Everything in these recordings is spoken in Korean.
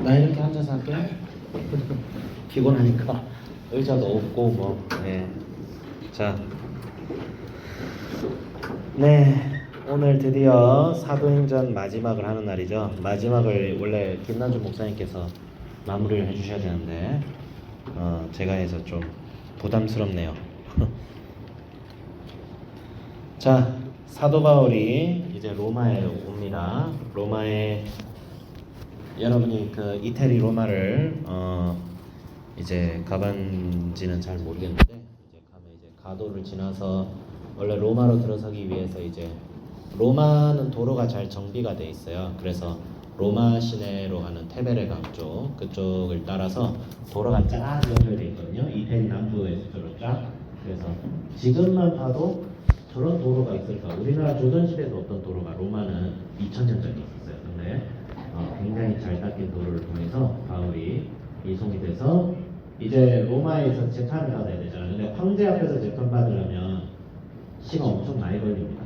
나 이렇게 앉아서 할게. 피곤하니까 의자도 없고 뭐. 네. 자, 네. 오늘 드디어 사도행전 마지막을 하는 날이죠. 마지막을 원래 김난주 목사님께서 마무리를 해주셔야 되는데 제가 해서 좀 부담스럽네요. 자, 사도 바울이 이제 로마에 옵니다. 로마에 여러분이 그 이태리 로마를 이제 가본지는 잘 모르겠는데 이제 가면 이제 가도를 지나서 원래 로마로 들어서기 위해서 이제 로마는 도로가 잘 정비가 돼 있어요. 그래서 로마 시내로 가는 테베레 강 쪽 그쪽을 따라서 도로가 쫙 연결돼 있거든요. 이태리 남부에서 쫙. 그래서 지금만 봐도 저런 도로가 있을까? 우리나라 조선시대에도 어떤 도로가 로마는 2000년 전에 있었어요. 근데 굉장히 잘 닦인 도로를 통해서 바울이 이송이 돼서 이제 로마에서 재판을 받아야 되잖아요. 근데 황제 앞에서 재판 받으려면 시간 엄청 많이 걸립니다.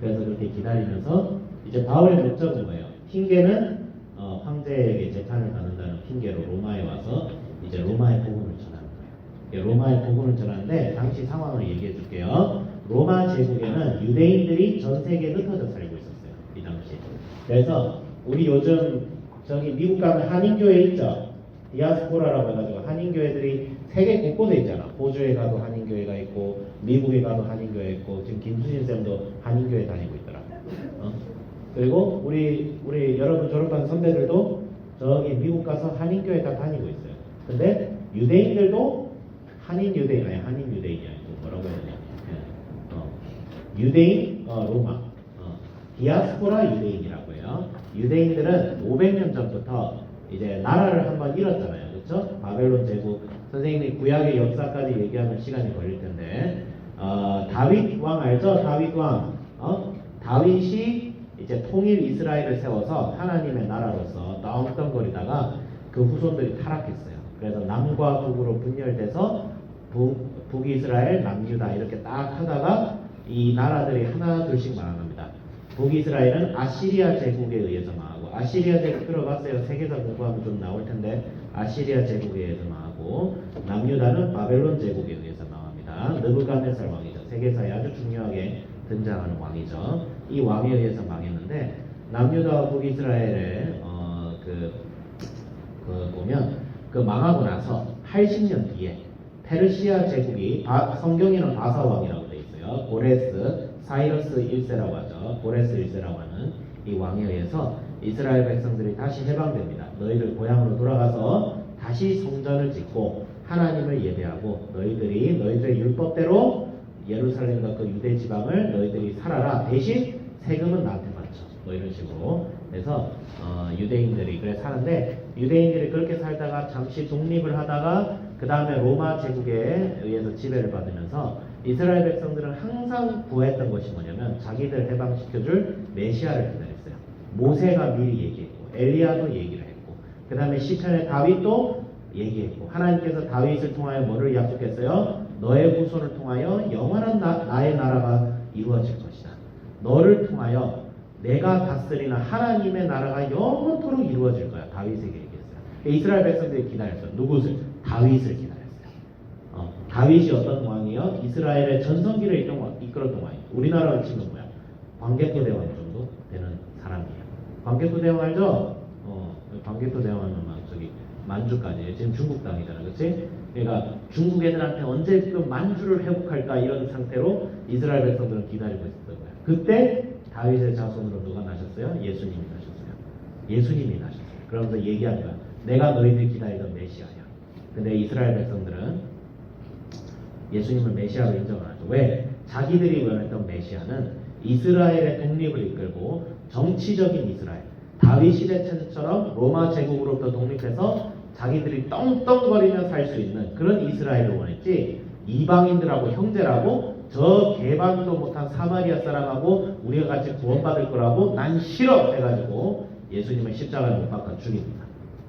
그래서 그렇게 기다리면서 이제 바울의 목적은 뭐예요? 핑계는 황제에게 재판을 받는다는 핑계로 로마에 와서 이제 로마의 복음을 전하는 거예요. 로마의 복음을 전하는데 당시 상황을 얘기해 줄게요. 로마 제국에는 유대인들이 전 세계에 흩어져 살고 있었어요. 이 당시. 그래서 우리 요즘 저기 미국 가면 한인교회 있죠? 디아스포라라고 해가지고 한인교회들이 세계 곳곳에 있잖아. 호주에 가도 한인교회가 있고 미국에 가도 한인교회 있고 지금 김수진 쌤도 한인교회 다니고 있더라. 그리고 우리 여러분 졸업한 선배들도 저기 미국 가서 한인교회 다 다니고 있어요. 근데 유대인들도 한인 유대인이 아니고 뭐라고 해야 되냐? 유대인 로마 디아스포라 유대인이라고 해요. 유대인들은 500년 전부터 이제 나라를 한번 잃었잖아요. 그렇죠? 바벨론 제국. 선생님이 구약의 역사까지 얘기하면 시간이 걸릴 텐데 다윗 왕 알죠? 다윗 왕. 다윗이 이제 통일 이스라엘을 세워서 하나님의 나라로서 떵떵거리다가 그 후손들이 타락했어요. 그래서 남과 북으로 분열돼서 북이스라엘, 남유다 이렇게 딱 하다가 이 나라들이 하나 둘씩 망합니다. 북이스라엘은 아시리아 제국에 의해서 망하고, 아시리아 제국 들어봤어요? 세계사 공부하면 좀 나올 텐데 아시리아 제국에 의해서 망하고, 남유다는 바벨론 제국에 의해서 망합니다. 느부갓네살 왕이죠. 세계사에 아주 중요하게 등장하는 왕이죠. 이 왕에 의해서 망했는데 남유다와 북이스라엘의 보면 그 망하고 나서 80년 뒤에 페르시아 제국이 성경에는 바사 왕이라고 돼 있어요. 고레스 사이러스 1세라고 하죠. 고레스 1세라고 하는 이 왕에 의해서 이스라엘 백성들이 다시 해방됩니다. 너희들 고향으로 돌아가서 다시 성전을 짓고 하나님을 예배하고 너희들의 율법대로 예루살렘과 그 유대 지방을 너희들이 살아라. 대신 세금은 나한테 맞춰. 뭐 이런 식으로. 그래서 유대인들이 그래 사는데 유대인들이 그렇게 살다가 잠시 독립을 하다가 그 다음에 로마 제국에 의해서 지배를 받으면서 이스라엘 백성들은 항상 구했던 것이 뭐냐면 자기들 해방시켜줄 메시아를 기다렸어요. 모세가 미리 얘기했고 엘리야도 얘기를 했고 그 다음에 시편의 다윗도 얘기했고 하나님께서 다윗을 통하여 뭐를 약속했어요? 너의 후손을 통하여 영원한 나의 나라가 이루어질 것이다. 너를 통하여 내가 다스리는 하나님의 나라가 영원토록 이루어질 거야. 다윗에게 얘기했어요. 이스라엘 백성들이 기다렸어요. 누구를? 다윗을 기다렸어요. 다윗이 어떤 왕이요? 이스라엘의 전성기를 이끌었던 왕이에요. 우리나라로 치면 뭐야? 광개토 대왕 정도 되는 사람이에요. 광개토 대왕 알죠? 광개토 대왕은 막 저기 만주까지 지금 중국 땅이잖아, 그렇지? 그러니까 중국 애들한테 언제 그 만주를 회복할까 이런 상태로 이스라엘 백성들은 기다리고 있었던 거야. 그때 다윗의 자손으로 누가 나셨어요? 예수님이 나셨어요. 예수님이 나셨어요. 그러면서 얘기한 거야. 내가 너희들 기다리던 메시아야. 근데 이스라엘 백성들은 예수님을 메시아로 인정을 하죠. 왜? 자기들이 원했던 메시아는 이스라엘의 독립을 이끌고 정치적인 이스라엘, 다윗 시대처럼 로마 제국으로부터 독립해서 자기들이 떵떵거리며 살 수 있는 그런 이스라엘을 원했지 이방인들하고 형제라고 저 개방도 못한 사마리아 사람하고 우리가 같이 구원받을 거라고 난 싫어 해가지고 예수님을 십자가에 못 박아 죽입니다.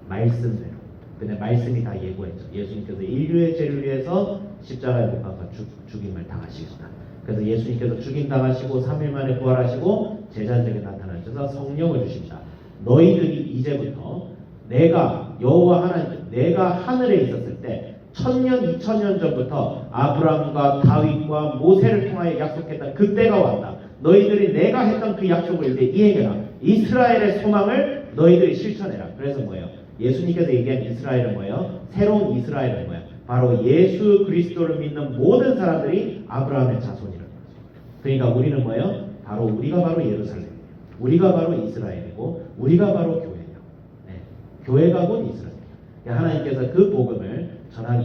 말씀대로. 근데 말씀이 다 예고했죠. 예수님께서 인류의 죄를 위해서 십자가에 못 박아 죽임을 당하시겠다. 그래서 예수님께서 죽임 당하시고 3일 만에 부활하시고 제자들에게 나타나셔서 성령을 주십니다. 너희들이 이제부터 내가 여호와 하나님, 내가 하늘에 있었을 때 1000년, 2000년 전부터 아브라함과 다윗과 모세를 통하여 약속했던 그때가 왔다. 너희들이 내가 했던 그 약속을 이제 이행해라. 이스라엘의 소망을 너희들이 실천해라. 그래서 뭐예요? 예수님께서 얘기한 이스라엘은 뭐예요? 새로운 이스라엘은 뭐예요? 바로 예수 그리스도를 믿는 모든 사람들이 아브라함의 자손이라는 거죠. 그러니까 우리는 뭐예요? 우리가 바로 예루살렘, 우리가 바로 이스라엘이고 우리가 바로 교회예요. 네. 교회가 곧 이스라엘이에요. 하나님께서 그 복음을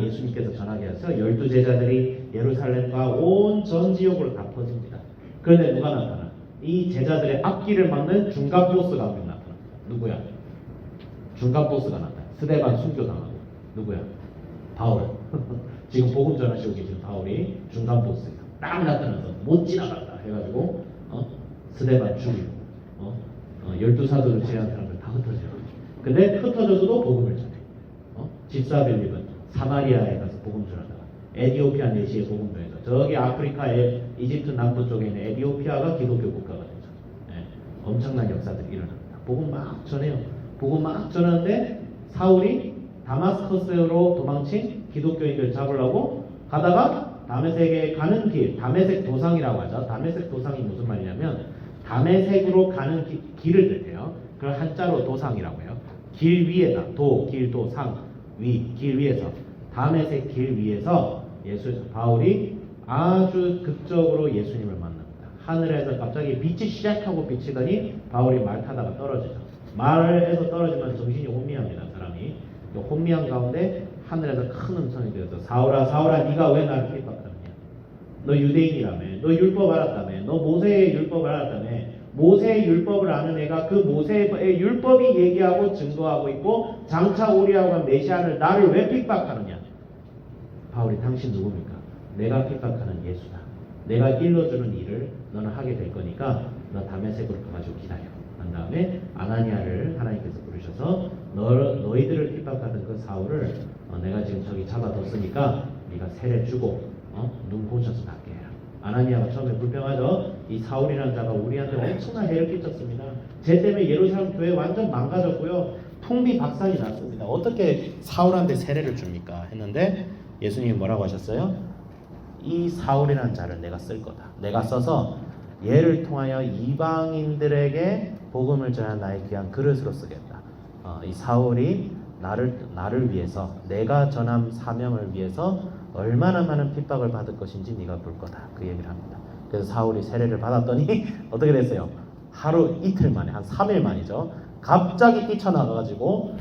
예수님께서 전하게 하셔서 12제자들이 예루살렘과 온 전 지역으로 다 퍼집니다. 그런데 누가 나타나? 이 제자들의 앞길을 막는 중간 보스가 한 명 나타납니다. 누구야? 중간 보스가 나타나. 스데반 순교당하고. 누구야? 바울. 지금 복음 전하시고 계신 바울이 중간 보스예요. 딱 나타나서 못 지나간다 해가지고 스데반 죽이고 12사도를 제외한 사람들 다 흩어져요. 근데 흩어져서도 복음을 전해. 집사 빌립은 사마리아에 가서 복음 전하다가 에디오피아 내시에 복음 전해서 저기 아프리카의 이집트 남부 쪽에 있는 에디오피아가 기독교 국가가 되죠. 네. 엄청난 역사들이 일어납니다. 복음 막 전해요. 복음 막 전하는데 사울이 다마스커스로 도망친 기독교인들 잡으려고 가다가 다메섹에 가는 길, 다메섹 도상이라고 하죠. 다메섹 도상이 무슨 말이냐면 다메섹으로 가는 길을 들게요. 그걸 한자로 도상이라고 해요. 길 위에다 길, 도, 상, 위, 길 위에서 다메섹 길 위에서 바울이 아주 극적으로 예수님을 만납니다. 하늘에서 갑자기 빛이 시작하고 비치더니 바울이 말 타다가 떨어지죠. 말에서 떨어지면 정신이 혼미합니다. 사람이 혼미한 가운데 하늘에서 큰 음성이 되어서 사울아 사울아 네가 왜 나를 핍박하느냐. 너 유대인이라며, 너 율법 알았다며, 너 모세의 율법을 알았다며. 모세의 율법을 아는 애가 그 모세의 율법이 얘기하고 증거하고 있고 장차 오리라고 한 메시아를 나를 왜 핍박하느냐. 바울이 당신 누굽니까? 내가 핍박하는 예수다. 내가 일러주는 일을 너는 하게 될 거니까 너 다메섹으로 가가지고 기다려. 한 다음에 아나니아를 하나님께서 부르셔서 너희들을 핍박하던 그 사울을 내가 지금 저기 잡아뒀으니까 네가 세례 주고 눈 고쳐서 낫게 해라. 아나니아가 처음에 불평하죠. 이 사울이라는 자가 우리한테 엄청난 해를 끼쳤습니다. 쟤 때문에 예루살렘 교회 완전 망가졌고요. 풍비박산이 났습니다. 어떻게 사울한테 세례를 줍니까? 했는데 예수님이 뭐라고 하셨어요? 이 사울이라는 자를 내가 쓸 거다. 내가 써서 얘를 통하여 이방인들에게 복음을 전한 나의 귀한 그릇으로 쓰겠다. 이 사울이 나를 위해서 내가 전한 사명을 위해서 얼마나 많은 핍박을 받을 것인지 네가 볼 거다. 그 얘기를 합니다. 그래서 사울이 세례를 받았더니 어떻게 됐어요? 하루 이틀 만에 한 3일 만이죠. 갑자기 뛰쳐나가가지고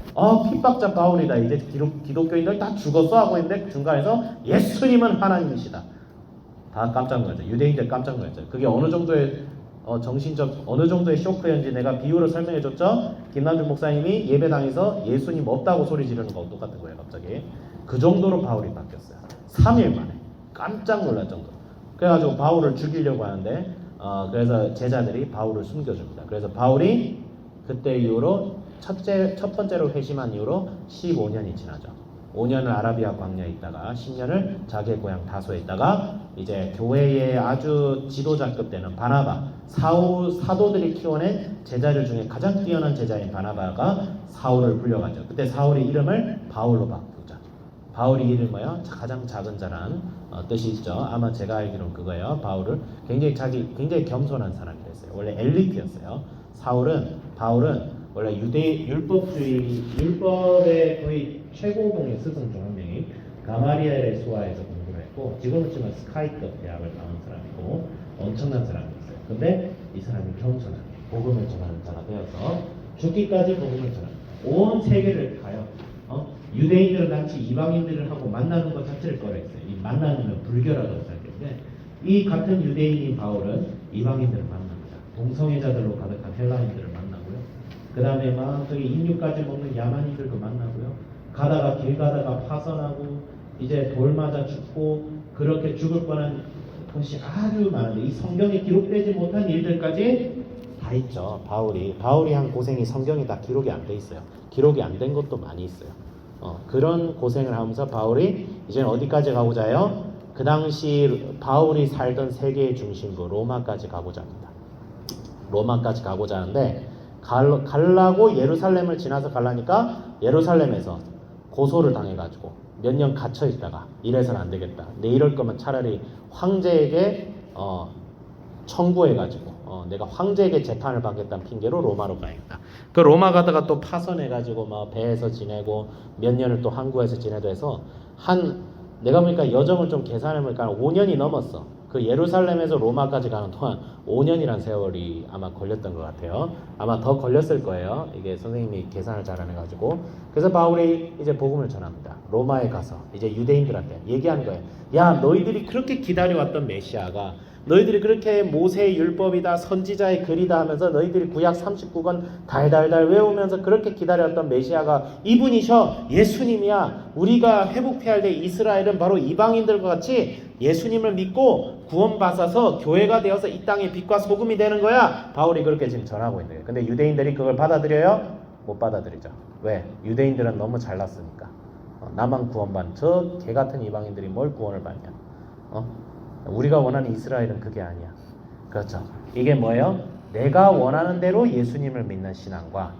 핍박자 바울이다. 이제 기독교인들 다 죽었어 하고 있는데 중간에서 예수님은 하나님이시다. 다 깜짝 놀랐죠. 유대인들 깜짝 놀랐죠. 그게 어느 정도의 정신적 어느 정도의 쇼크였는지 내가 비유로 설명해줬죠. 김남준 목사님이 예배당에서 예수님 없다고 소리 지르는 거하고 똑같은 거예요. 갑자기 그 정도로 바울이 바뀌었어요. 3일 만에 깜짝 놀랄 정도. 그래가지고 바울을 죽이려고 하는데 그래서 제자들이 바울을 숨겨줍니다. 그래서 바울이 그때 이후로 첫 번째로 회심한 이후로 15년이 지나죠. 5년을 아라비아 광야에 있다가 10년을 자기의 고향 다소에 있다가 이제 교회의 아주 지도자급 되는 바나바, 사도들이 키워낸 제자들 중에 가장 뛰어난 제자인 바나바가 사울을 불려가죠. 그때 사울의 이름을 바울로 바꾸죠. 바울이 이름 뭐예요? 가장 작은 자란 뜻이 있죠. 아마 제가 알기로는 그거예요. 바울을 굉장히 겸손한 사람이 됐어요. 원래 엘리트였어요. 바울은 원래 유대 율법의 거의 최고봉의 스승 중 한 명이 가마리엘의 수하에서 공부를 했고 지금은 치면 스카이급 대학을 나온 사람이고 엄청난 사람이었어요. 근데 이 사람이 겸손하게 복음을 전하는 자가 되어서 죽기까지 복음을 전합니다. 온 세계를 가요. 유대인들은 같이 이방인들을 하고 만나는 것 자체를 꺼려했어요. 이 만나는 건 불교라고 생각했는데 이 같은 유대인인 바울은 이방인들을 만납니다. 동성애자들로 가득한 헬라인들을 만나고요. 그 다음에 막 저기 인육까지 먹는 야만인들도 만나고요. 길 가다가 파선하고 이제 돌 맞아 죽고 그렇게 죽을 뻔한 것이 아주 많은데 이 성경에 기록되지 못한 일들까지 다 있죠. 바울이 한 고생이 성경에 다 기록이 안 돼 있어요. 기록이 안 된 것도 많이 있어요. 그런 고생을 하면서 바울이 이제는 어디까지 가고자 해요? 그 당시 바울이 살던 세계의 중심부 로마까지 가고자 합니다. 로마까지 가고자 하는데 갈라고 예루살렘을 지나서 갈라니까 예루살렘에서 고소를 당해가지고 몇 년 갇혀 있다가 이래서는 안 되겠다. 내 이럴 거면 차라리 황제에게 청구해가지고 내가 황제에게 재판을 받겠다는 핑계로 로마로 가야겠다. 그 로마 가다가 또 파선해가지고 막 배에서 지내고 몇 년을 또 항구에서 지내도 해서 내가 보니까 여정을 좀 계산해보니까 5년이 넘었어. 그 예루살렘에서 로마까지 가는 동안 5년이란 세월이 아마 걸렸던 것 같아요. 아마 더 걸렸을 거예요. 이게 선생님이 계산을 잘 안 해가지고. 그래서 바울이 이제 복음을 전합니다. 로마에 가서 이제 유대인들한테 얘기하는 거예요. 야, 너희들이 그렇게 기다려왔던 메시아가, 너희들이 그렇게 모세의 율법이다, 선지자의 글이다 하면서 너희들이 구약 39권 달달달 외우면서 그렇게 기다렸던 메시아가 이분이셔. 예수님이야. 우리가 회복해야 할 때 이스라엘은 바로 이방인들과 같이 예수님을 믿고 구원받아서 교회가 되어서 이 땅의 빛과 소금이 되는 거야. 바울이 그렇게 지금 전하고 있는 거예요. 근데 유대인들이 그걸 받아들여요? 못 받아들이죠. 왜? 유대인들은 너무 잘났으니까. 나만 구원받는 저 개같은 이방인들이 뭘 구원을 받냐. 우리가 원하는 이스라엘은 그게 아니야. 그렇죠. 이게 뭐예요? 내가 원하는 대로 예수님을 믿는 신앙과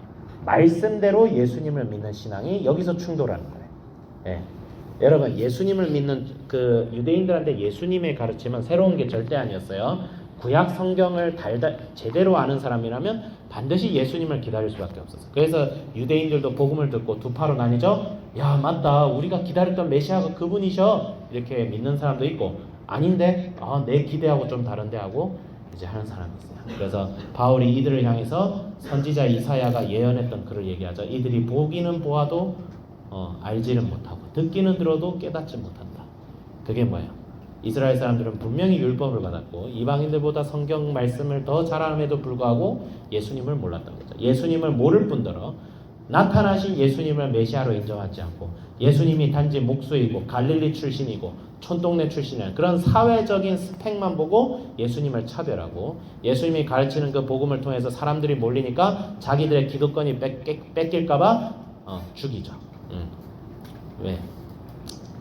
말씀대로 예수님을 믿는 신앙이 여기서 충돌하는 거예요. 예. 여러분, 예수님을 믿는 그 유대인들한테 예수님의 가르침은 새로운 게 절대 아니었어요. 구약 성경을 제대로 아는 사람이라면 반드시 예수님을 기다릴 수밖에 없었어요. 그래서 유대인들도 복음을 듣고 두 파로 나뉘죠. 야, 맞다. 우리가 기다렸던 메시아가 그분이셔. 이렇게 믿는 사람도 있고, 아닌데 내 기대하고 좀 다른데 하고 이제 하는 사람이 있어요. 그래서 바울이 이들을 향해서 선지자 이사야가 예언했던 글을 얘기하죠. 이들이 보기는 보아도 알지는 못하고 듣기는 들어도 깨닫지 못한다. 그게 뭐예요? 이스라엘 사람들은 분명히 율법을 받았고 이방인들보다 성경 말씀을 더 잘함에도 불구하고 예수님을 몰랐던 거죠. 예수님을 모를 뿐더러 나타나신 예수님을 메시아로 인정하지 않고 예수님이 단지 목수이고 갈릴리 출신이고 촌동네 출신이라는 그런 사회적인 스펙만 보고 예수님을 차별하고 예수님이 가르치는 그 복음을 통해서 사람들이 몰리니까 자기들의 기득권이 뺏길까봐 죽이죠. 왜?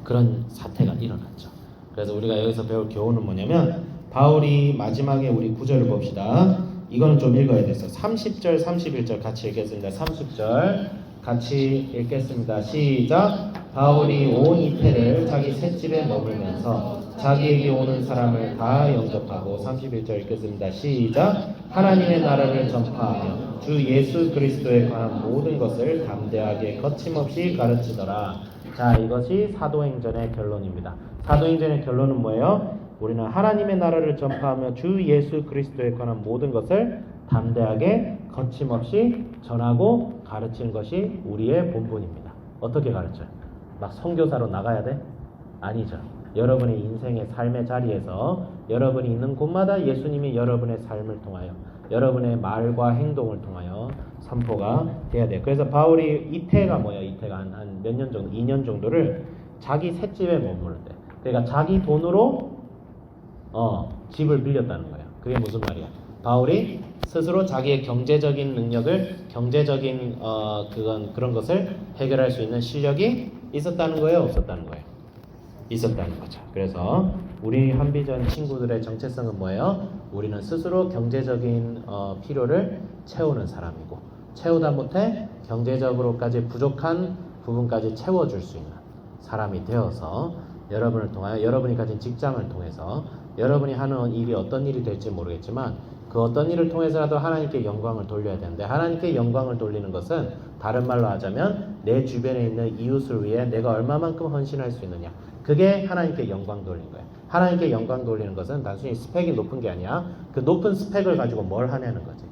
그런 사태가 일어났죠. 그래서 우리가 여기서 배울 교훈은 뭐냐면 바울이 마지막에 우리 구절을 봅시다. 이거는 좀 읽어야 돼서 30절 31절 같이 읽겠습니다. 30절 같이 읽겠습니다. 시작. 바울이 온 이태를 자기 셋집에 머물면서 자기에게 오는 사람을 다 영접하고 31절 읽겠습니다. 시작. 하나님의 나라를 전파하며 주 예수 그리스도에 관한 모든 것을 담대하게 거침없이 가르치더라. 자, 이것이 사도행전의 결론입니다. 사도행전의 결론은 뭐예요? 우리는 하나님의 나라를 전파하며 주 예수 그리스도에 관한 모든 것을 담대하게 거침없이 전하고 가르치는 것이 우리의 본분입니다. 어떻게 가르쳐요? 막 선교사로 나가야 돼? 아니죠. 여러분의 인생의 삶의 자리에서 여러분이 있는 곳마다 예수님이 여러분의 삶을 통하여 여러분의 말과 행동을 통하여 선포가 돼야 돼요. 그래서 바울이 이태가 뭐예요? 이태가 한 몇 년 정도, 2년 정도를 자기 셋집에 머무는데, 그러니까 자기 돈으로 집을 빌렸다는 거예요. 그게 무슨 말이야? 바울이 스스로 자기의 경제적인 능력을, 경제적인 그런 것을 해결할 수 있는 실력이 있었다는 거예요? 없었다는 거예요? 있었다는 거죠. 그래서 우리 한비전 친구들의 정체성은 뭐예요? 우리는 스스로 경제적인 필요를 채우는 사람이고, 채우다 못해 경제적으로까지 부족한 부분까지 채워줄 수 있는 사람이 되어서 여러분을 통하여, 여러분이 가진 직장을 통해서 여러분이 하는 일이 어떤 일이 될지 모르겠지만 그 어떤 일을 통해서라도 하나님께 영광을 돌려야 되는데, 하나님께 영광을 돌리는 것은 다른 말로 하자면 내 주변에 있는 이웃을 위해 내가 얼마만큼 헌신할 수 있느냐, 그게 하나님께 영광 돌리는 거예요. 하나님께 영광 돌리는 것은 단순히 스펙이 높은 게 아니야. 그 높은 스펙을 가지고 뭘 하냐는 거지.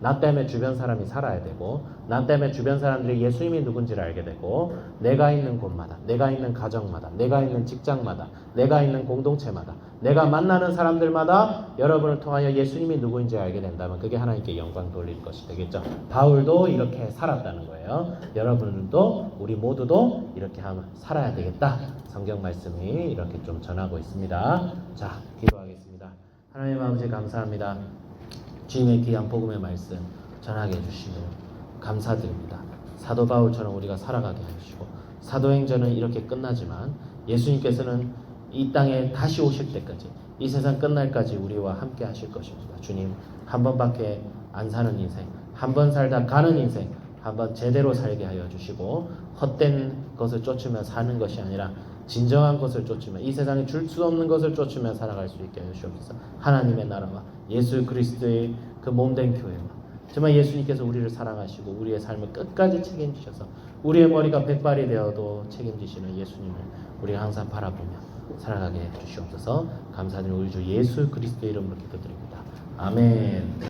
나 때문에 주변 사람이 살아야 되고, 나 때문에 주변 사람들이 예수님이 누군지를 알게 되고, 내가 있는 곳마다, 내가 있는 가정마다, 내가 있는 직장마다, 내가 있는 공동체마다, 내가 만나는 사람들마다 여러분을 통하여 예수님이 누구인지 알게 된다면 그게 하나님께 영광 돌릴 것이 되겠죠. 바울도 이렇게 살았다는 거예요. 여러분도, 우리 모두도 이렇게 하면 살아야 되겠다. 성경 말씀이 이렇게 좀 전하고 있습니다. 자, 기도하겠습니다. 하나님 아버지 감사합니다. 주님의 귀한 복음의 말씀 전하게 해주시고 감사드립니다. 사도 바울처럼 우리가 살아가게 해주시고, 사도행전은 이렇게 끝나지만 예수님께서는 이 땅에 다시 오실 때까지, 이 세상 끝날까지 우리와 함께 하실 것입니다. 주님, 한 번밖에 안 사는 인생, 한번 살다 가는 인생 한번 제대로 살게 하여 주시고 헛된 것을 쫓으며 사는 것이 아니라 진정한 것을 쫓으며 이 세상에 줄 수 없는 것을 쫓으며 살아갈 수 있게 하여 주옵소서. 하나님의 나라와 예수 그리스도의 그 몸된 교회와 정말 예수님께서 우리를 사랑하시고 우리의 삶을 끝까지 책임지셔서 우리의 머리가 백발이 되어도 책임지시는 예수님을 우리가 항상 바라보며 살아가게 해 주시옵소서. 감사드리는 우리 주 예수 그리스도의 이름으로 기도드립니다. 아멘.